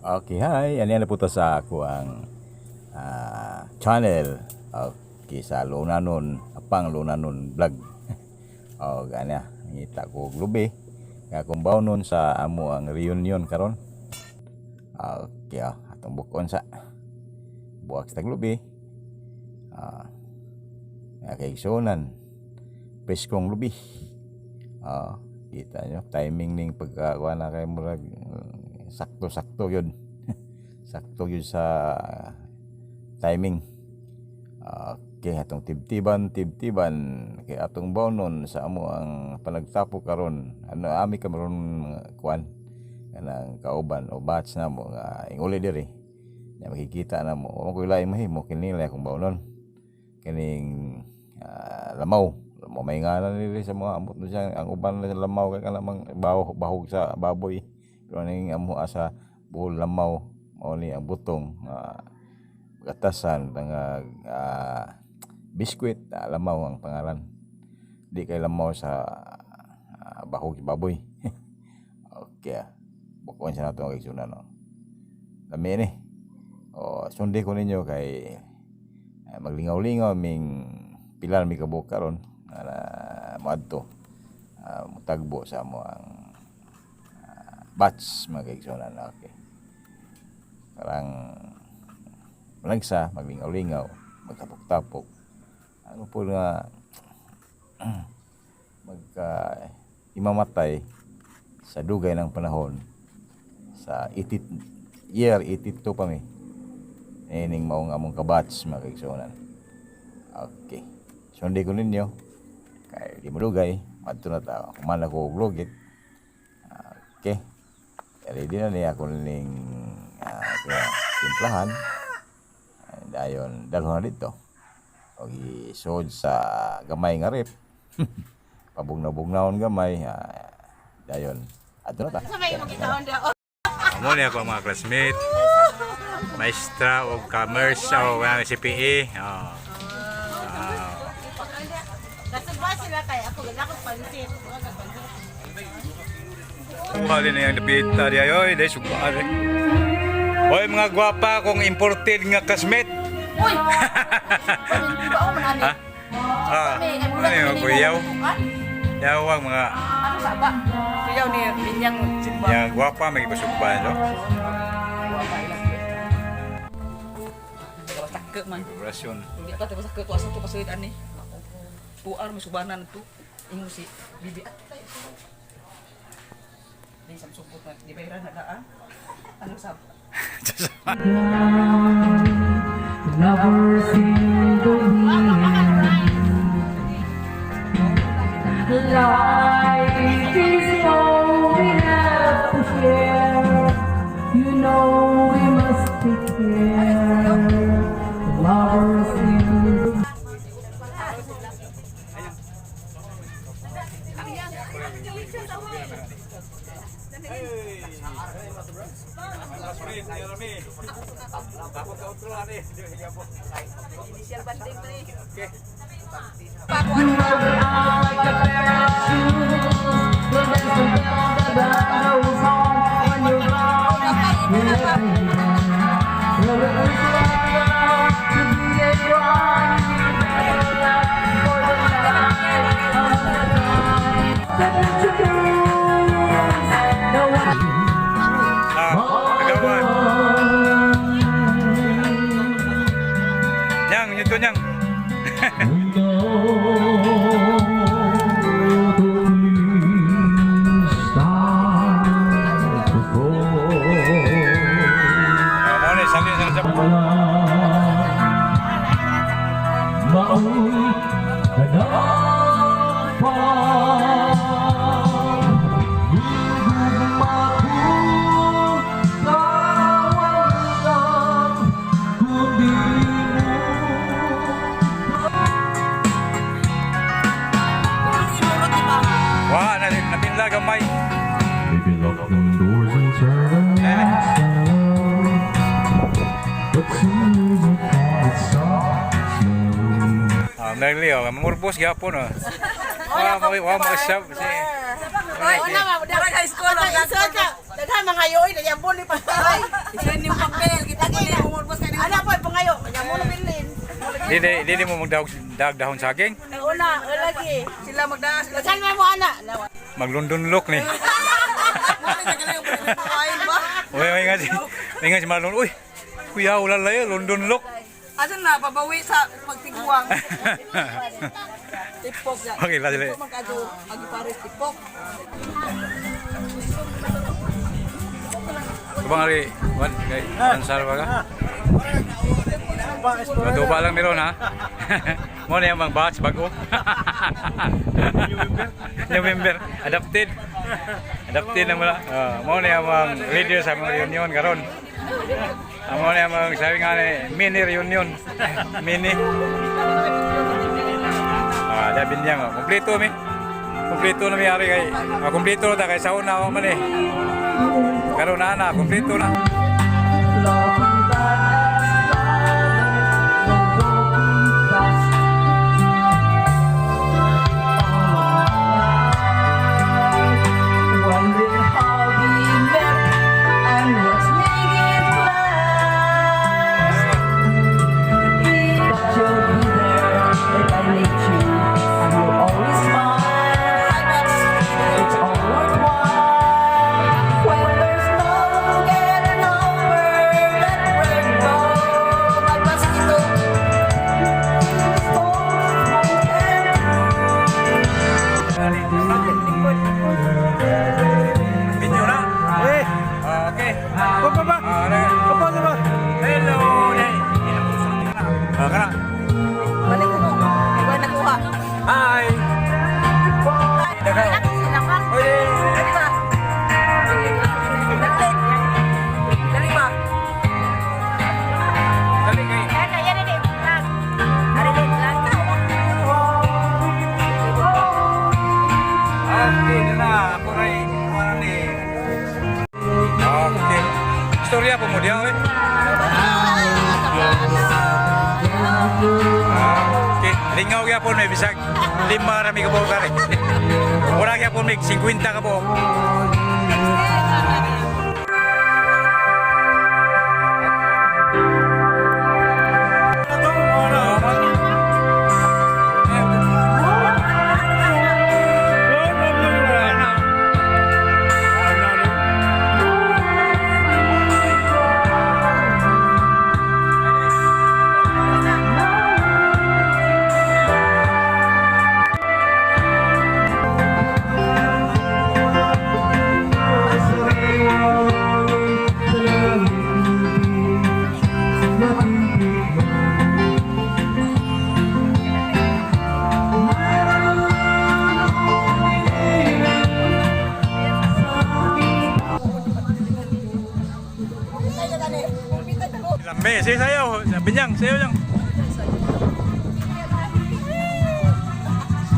Okay, hi. Ano na po to sa ako ang channel. Okay, sa Lunanon, apang Lunanon vlog. O ganya, ngita ko lubi. Kaya kung baw nun sa amo ang reunion karon. Okay, atong bukon sa buwak sa lubi. Kaigsunan. Peskong lubi. Kita nyo, timing ning pagkakuha na kayo murag sakto-sakto yun. Sakto yun sa timing. Okay, atong tibtiban kay atong bawnon sa amo ang panagtapo karon. Ano ami karon mga kuan kanang kauban o batch na mo nga inguli diri. Ya makikita na mo ko ilay mahimo kini lay akong bawnon. Kining lamaw may ngalan nila sa mga amot siya ang uban na lamaw kay kanang bahog sa baboy. Pero ning amo asa buhol lamaw mao ni ang butong gatasan nga biskwit lamaw ang pangalan. Di kay lamaw sa bahog baboy. Okay. Bukon siya nato ang igsunan no. Lami ni. Sundi ko ninyo kay maglingaw-lingaw ming pilar mi kabuk karon moadto mutagbo sa mo ang batch mga kaigsunan. Okay. Parang malagsa, maglingaw-lingaw, magtapok-tapok. Ano po nga imamatay sa dugay ng panahon sa year 82 pa mi. Ining maong among kabatch mga kaigsunan. Okay. Sundi ko ninyo kay di madugay adto na ta kumana ko og logit. Okay. Ready na niya ako ning timplahan. Dayon dalhon na dito. Og isod sa gamay nga rep. Pabugnaw-bugnawon gamay. Dayon adto na ta. Amo ni ako mga classmate. Maestra o commerce o CPE. Kasaba sila kay ako galakot pansit. Kuhali na yung napita di ayoy, dahil sugbari. Hoy mga gwapa kung imported nga kasmet. Uy! Ba o manani? Ano yung kuyaw? Yawang mga... Ano ba ba? Kuyaw ni Binyang Simba. Yung gwapa may ipasugban, no? Sakit man. Operasyon. Hindi ka tapos sakit. Asa ito kasi ani. Puar may subanan ito. Ingo si Bibi. Di samsupot na. Di ba iran na daan? Ano sab? Never seen the wind. Life is all we have to share. You know we must take care. Lovers in Initial banding to eh. Okay. Nyang, nyuto nyang. Wah, napinla gamay. Maybe lock them doors and turn around. But soon you find it soft. Nagliyo, mamurpos gyapon oh. Wa mo sab si. Oy, una ma, dapat high school ang gaso ka. Daghan mga yoy na yambon ni pa. Dili mo magdahon saging. Una, lagi. Sila magdaas. Sila Saan mo ana? Maglundon look ni. kain ba? Uy nga si Marlon. Uy, kuya ulan layo, London look. Asan na, pabawi sa pagtiguang. Tipok ya. Okay, lah dili. Tipok magkado, agipares tipok. Kubang ari, wan kay ansar ba ka? Matuba lang ni Ron ha. Mo na yung mga batch bago. New member, adapted. Adapted na mula. Mo na yung mga leader sa mga reunion karon. Mo na yung mga sabi nga ni mini reunion. Mini. Dabin niya nga. Kompleto mi. Kompleto na may ari kay. Kompleto na kay sa una ako man eh. Karon na, kompleto na. Video na? Okay. Papa ba? Papa ba? Hello. Kana. Balik ko. Iwan nakuha. Hi. Dagan. Oy. Dali ba? Dali ba? Dali kay. Okay na. Ako ray ni. Okay. Istorya po mo dia eh. Okay. Lingaw kaya po may bisag 5 rami ka po kare. Ora kaya po may 50 ka po. Lambe, saya sayaw. Binyang, sayaw lang.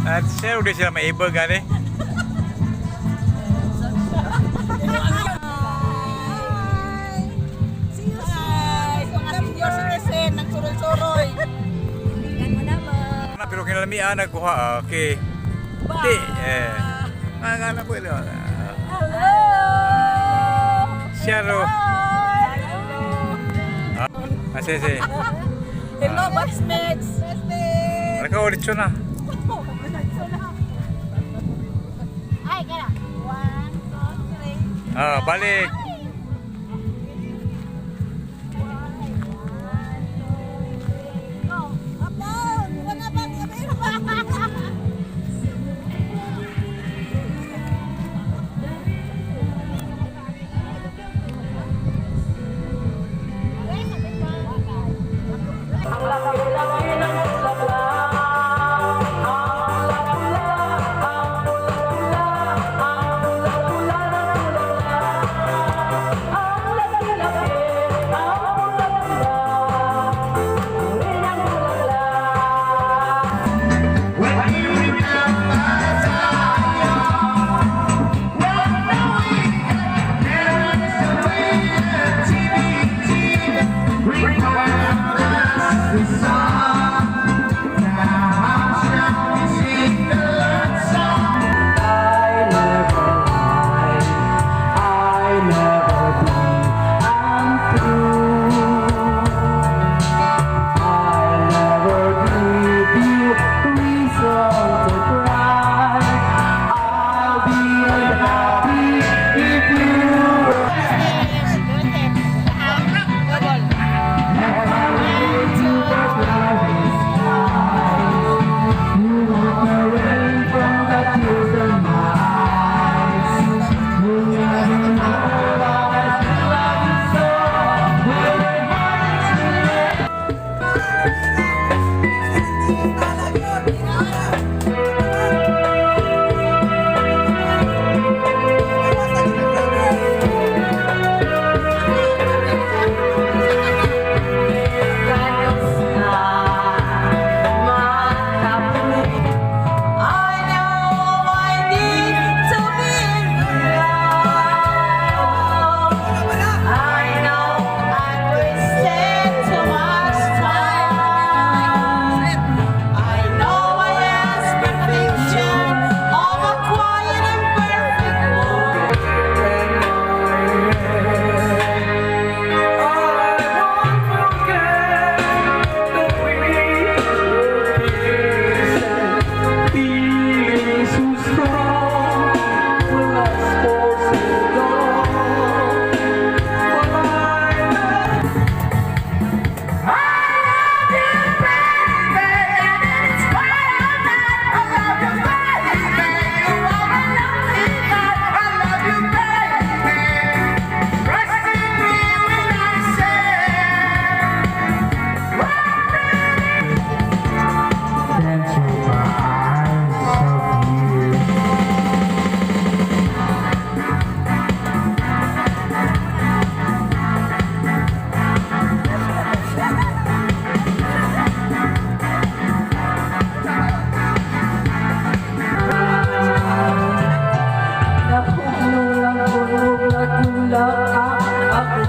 At saya udah sila may iba gani. Pero kinalamian nagkuha, okay. Di, Nangana ko ilo. Hello. Siaro. Asese. Hello, batchmates. Mereka ulit siya na. Ay, kaya. 1, 2, 3. Balik.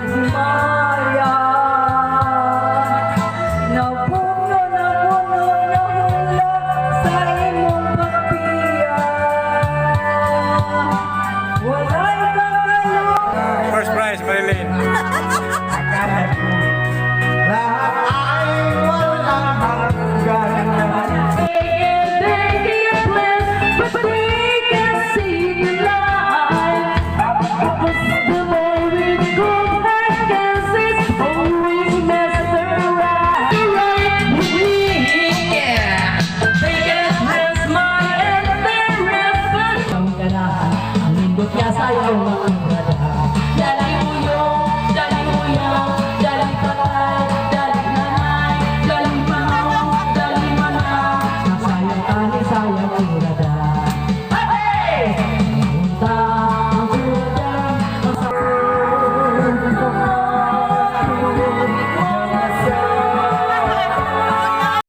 Tomorrow